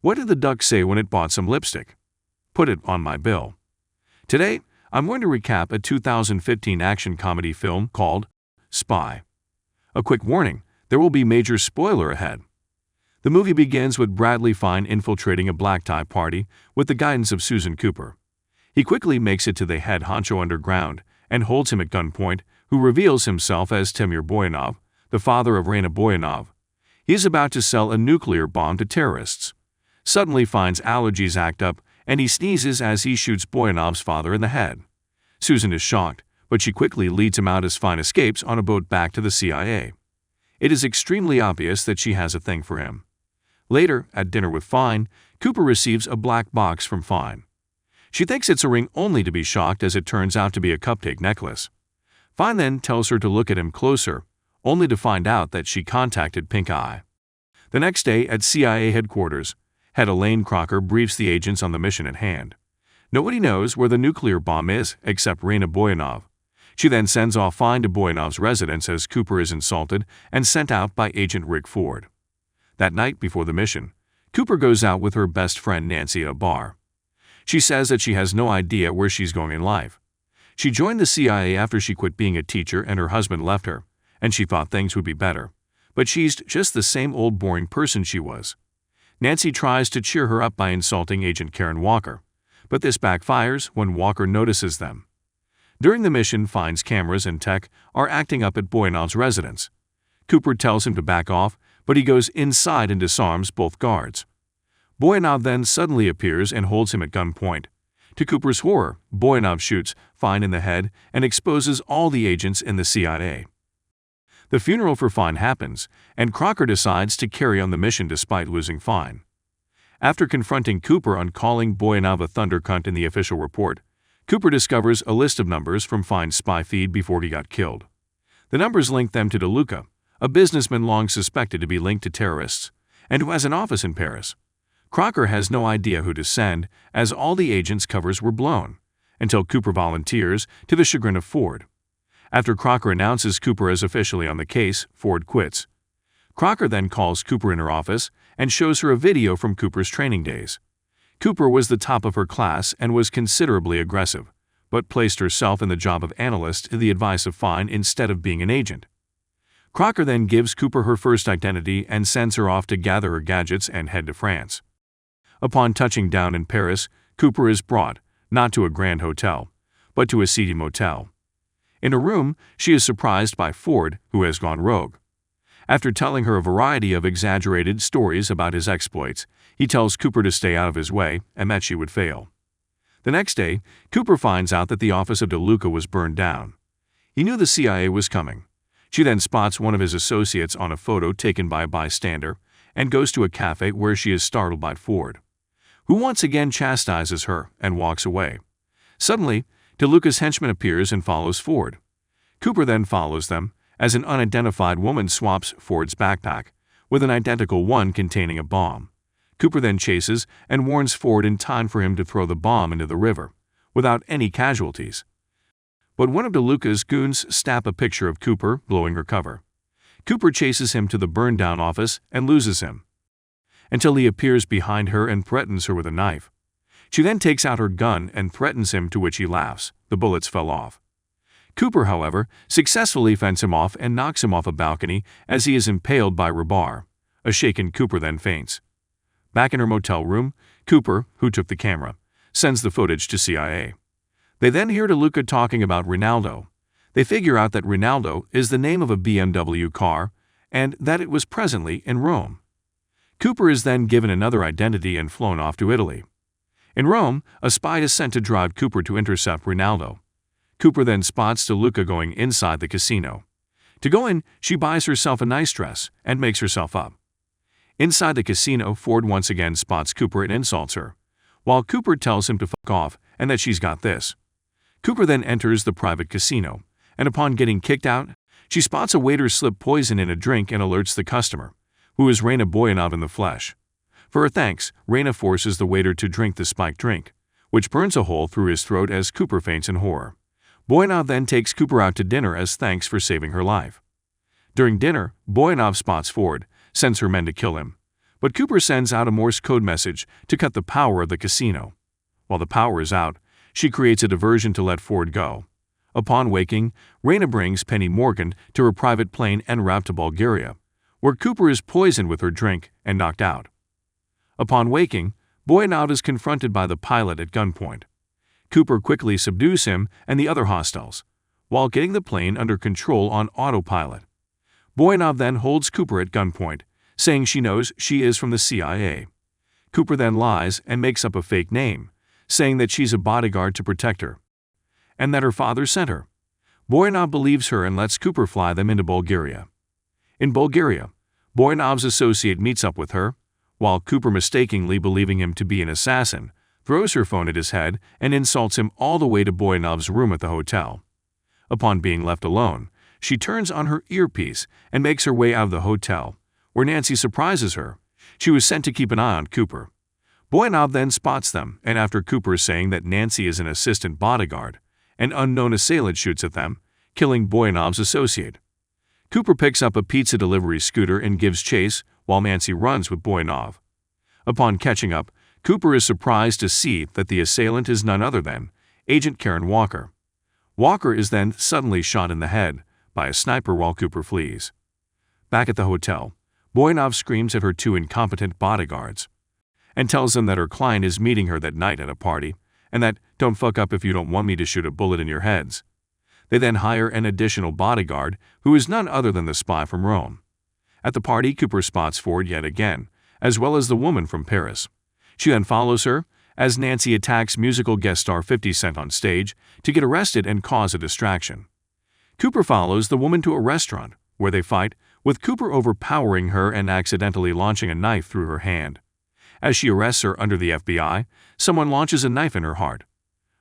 What did the duck say when it bought some lipstick? Put it on my bill. Today, I'm going to recap a 2015 action comedy film called Spy. A quick warning, there will be major spoiler ahead. The movie begins with Bradley Fine infiltrating a black tie party with the guidance of Susan Cooper. He quickly makes it to the head honcho underground and holds him at gunpoint, who reveals himself as TIHOMIR BOYANOV, the father of Raina BOYANOV. He is about to sell a nuclear bomb to terrorists. Suddenly Fine's allergies act up and he sneezes as he shoots Boyanov's father in the head. Susan is shocked, but she quickly leads him out as Fine escapes on a boat back to the CIA. It is extremely obvious that she has a thing for him. Later, at dinner with Fine, Cooper receives a black box from Fine. She thinks it's a ring only to be shocked as it turns out to be a cupcake necklace. Fine then tells her to look at him closer, only to find out that she contacted Pink Eye. The next day at CIA headquarters, Head ELAINE CROCKER briefs the agents on the mission at hand. Nobody knows where the nuclear bomb is except Raina BOYANOV. She then sends off Fine to Boyanov's residence as Cooper is insulted and sent out by Agent Rick Ford. That night before the mission, Cooper goes out with her best friend Nancy at a bar. She says that she has no idea where she's going in life. She joined the CIA after she quit being a teacher and her husband left her, and she thought things would be better. But she's just the same old boring person she was. Nancy tries to cheer her up by insulting Agent Karen Walker, but this backfires when Walker notices them. During the mission, Fine's cameras and tech are acting up at Boyanov's residence. Cooper tells him to back off, but he goes inside and disarms both guards. Boyanov then suddenly appears and holds him at gunpoint. To Cooper's horror, Boyanov shoots Fine in the head and exposes all the agents in the CIA. The funeral for Fine happens, and Crocker decides to carry on the mission despite losing Fine. After confronting Cooper on calling Boyanov a thundercunt in the official report, Cooper discovers a list of numbers from Fine's spy feed before he got killed. The numbers link them to DeLuca, a businessman long suspected to be linked to terrorists, and who has an office in Paris. Crocker has no idea who to send, as all the agents' covers were blown, until Cooper volunteers, to the chagrin of Ford. After Crocker announces Cooper is officially on the case, Ford quits. Crocker then calls Cooper in her office and shows her a video from Cooper's training days. Cooper was the top of her class and was considerably aggressive, but placed herself in the job of analyst at the advice of Fine instead of being an agent. Crocker then gives Cooper her first identity and sends her off to gather her gadgets and head to France. Upon touching down in Paris, Cooper is brought, not to a grand hotel, but to a seedy motel. In a room, she is surprised by Ford, who has gone rogue. After telling her a variety of exaggerated stories about his exploits, he tells Cooper to stay out of his way and that she would fail. The next day, Cooper finds out that the office of DeLuca was burned down. He knew the CIA was coming. She then spots one of his associates on a photo taken by a bystander and goes to a cafe where she is startled by Ford, who once again chastises her and walks away. Suddenly, DeLuca's henchman appears and follows Ford. Cooper then follows them, as an unidentified woman swaps Ford's backpack with an identical one containing a bomb. Cooper then chases and warns Ford in time for him to throw the bomb into the river, without any casualties. But one of DeLuca's goons snaps a picture of Cooper blowing her cover. Cooper chases him to the burned-down office and loses him, until he appears behind her and threatens her with a knife. She then takes out her gun and threatens him, to which he laughs. The bullets fell off. Cooper, however, successfully fends him off and knocks him off a balcony as he is impaled by rebar. A shaken Cooper then faints. Back in her motel room, Cooper, who took the camera, sends the footage to CIA. They then hear DeLuca talking about Rinaldo. They figure out that Rinaldo is the name of a BMW car and that it was presently in Rome. Cooper is then given another identity and flown off to Italy. In Rome, a spy is sent to drive Cooper to intercept Rinaldo. Cooper then spots DeLuca going inside the casino. To go in, she buys herself a nice dress and makes herself up. Inside the casino, Ford once again spots Cooper and insults her, while Cooper tells him to fuck off and that she's got this. Cooper then enters the private casino, and upon getting kicked out, she spots a waiter slip poison in a drink and alerts the customer, who is Raina BOYANOV in the flesh. For her thanks, Raina forces the waiter to drink the spiked drink, which burns a hole through his throat as Cooper faints in horror. Boyanov then takes Cooper out to dinner as thanks for saving her life. During dinner, Boyanov spots Ford, sends her men to kill him, But Cooper sends out a Morse code message to cut the power of the casino. While the power is out, she creates a diversion to let Ford go. Upon waking, Raina brings Penny Morgan to her private plane en route to Bulgaria, where Cooper is poisoned with her drink and knocked out. Upon waking, BOYANOV is confronted by the pilot at gunpoint. Cooper quickly subdues him and the other hostiles, while getting the plane under control on autopilot. BOYANOV then holds Cooper at gunpoint, saying she knows she is from the CIA. Cooper then lies and makes up a fake name, saying that she's a bodyguard to protect her, and that her father sent her. BOYANOV believes her and lets Cooper fly them into Bulgaria. In Bulgaria, BOYANOV's associate meets up with her, while Cooper, mistakenly believing him to be an assassin, throws her phone at his head and insults him all the way to BOYANOV's room at the hotel. Upon being left alone, she turns on her earpiece and makes her way out of the hotel, where Nancy surprises her. She was sent to keep an eye on Cooper. BOYANOV then spots them, and after Cooper saying that Nancy is an assistant bodyguard, an unknown assailant shoots at them, killing BOYANOV's associate. Cooper picks up a pizza delivery scooter and gives chase while Nancy runs with BOYANOV. Upon catching up, Cooper is surprised to see that the assailant is none other than Agent Karen Walker. Walker is then suddenly shot in the head by a sniper while Cooper flees. Back at the hotel, BOYANOV screams at her two incompetent bodyguards and tells them that her client is meeting her that night at a party, and that, "Don't fuck up if you don't want me to shoot a bullet in your heads." They then hire an additional bodyguard, who is none other than the spy from Rome. At the party, Cooper spots Ford yet again, as well as the woman from Paris. She then follows her, as Nancy attacks musical guest star 50 Cent on stage to get arrested and cause a distraction. Cooper follows the woman to a restaurant, where they fight, with Cooper overpowering her and accidentally launching a knife through her hand. As she arrests her under the FBI, someone launches a knife in her heart.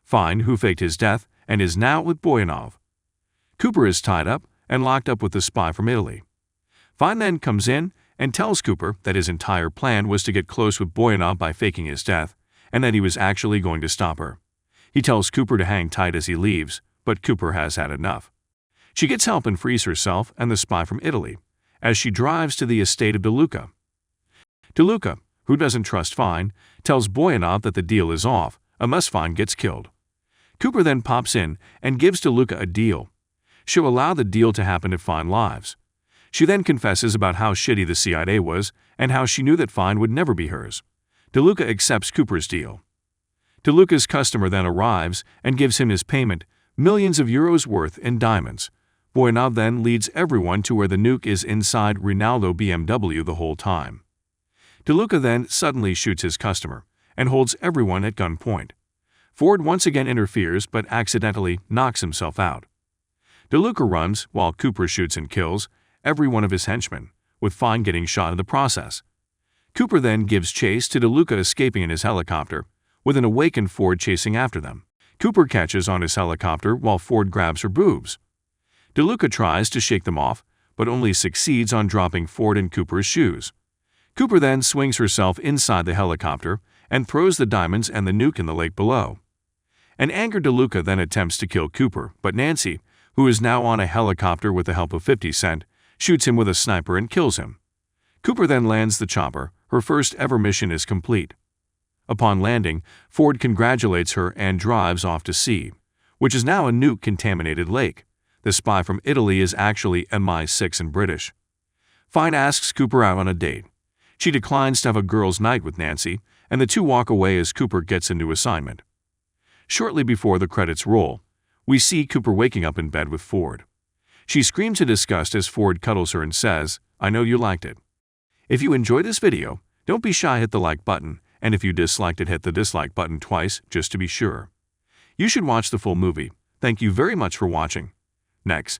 Fine, who faked his death and is now with BOYANOV. Cooper is tied up and locked up with the spy from Italy. Fine then comes in and tells Cooper that his entire plan was to get close with BOYANOV by faking his death, and that he was actually going to stop her. He tells Cooper to hang tight as he leaves, but Cooper has had enough. She gets help and frees herself and the spy from Italy, as she drives to the estate of DeLuca. DeLuca, who doesn't trust Fine, tells BOYANOV that the deal is off unless Fine gets killed. Cooper then pops in and gives DeLuca a deal. She'll allow the deal to happen if Fine lives. She then confesses about how shitty the CIA was and how she knew that Fine would never be hers. DeLuca accepts Cooper's deal. DeLuca's customer then arrives and gives him his payment, millions of euros worth in diamonds. BOYANOV then leads everyone to where the nuke is inside Rinaldo BMW the whole time. DeLuca then suddenly shoots his customer and holds everyone at gunpoint. Ford once again interferes but accidentally knocks himself out. DeLuca runs while Cooper shoots and kills every one of his henchmen, with Fine getting shot in the process. Cooper then gives chase to DeLuca escaping in his helicopter, with an awakened Ford chasing after them. Cooper catches on his helicopter while Ford grabs her boobs. DeLuca tries to shake them off, but only succeeds on dropping Ford in Cooper's shoes. Cooper then swings herself inside the helicopter and throws the diamonds and the nuke in the lake below. An angered DeLuca then attempts to kill Cooper, but Nancy, who is now on a helicopter with the help of 50 Cent, shoots him with a sniper and kills him. Cooper then lands the chopper. Her first ever mission is complete. Upon landing, Ford congratulates her and drives off to sea, which is now a nuke-contaminated lake. The spy from Italy is actually MI6 and British. Fine asks Cooper out on a date. She declines to have a girls' night with Nancy, and the two walk away as Cooper gets a new assignment. Shortly before the credits roll, we see Cooper waking up in bed with Ford. She screams in disgust as Ford cuddles her and says, "I know you liked it." If you enjoyed this video, don't be shy, hit the like button, and if you disliked it, hit the dislike button twice just to be sure. You should watch the full movie. Thank you very much for watching. Next.